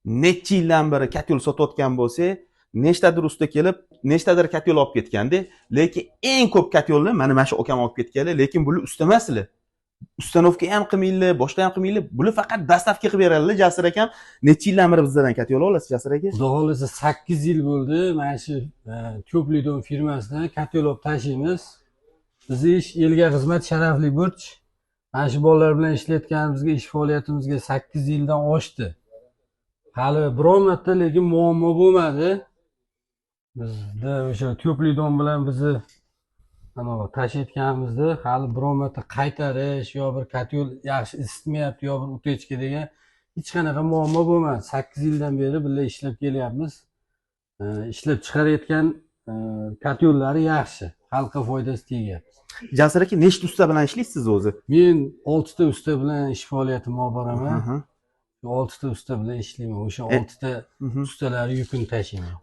necha yildan beri katyol sotayotgan bo'lsak, nechtadir usta kelib, nechtadir katyol olib ketganda, lekin eng ko'p katyolni mana shu akam olib ketganlar, lekin bular usta emaslar. Ustanovka ham qilmaylar, boshqa ham qilmaylar. Bular faqat dastavka qilib beradilar. Jasur akam, necha yildan beri bizdan katyol olasiz, Jasur aka? Xudo xolasa 8 yil bo'ldi. Mana shu Teplый dom firmasidan katyol olib tashiymiz. Bizning ish elga xizmat, sharafli burch. Mana shu bolalar bilan ishlayotganimizga, ish faoliyatimizga 8 yildan oshdi. Hali biror marta lekin muammo bo'lmadi. Bizda o'sha Teplый dom bilan bizni ana tashiyotganimizda hali biror marta qaytarish yo bir katyol yaxshi isitmayapti yo bir utechka degan hech qanaqa muammo bo'lmadi. 8 yildan beri birga ishlab kelyapmiz. Ishlab chiqarayotgan katyollari yaxshi, xalqqa foydasi tegyapti. Jasur aka, nechta usta bilan ishlaysiz o'zi? Men 6 ta usta bilan ish faoliyatimni olib boraman. 6 ta usta bilan ishlayman. O'sha 6 ta ustalar yukini tashiyman.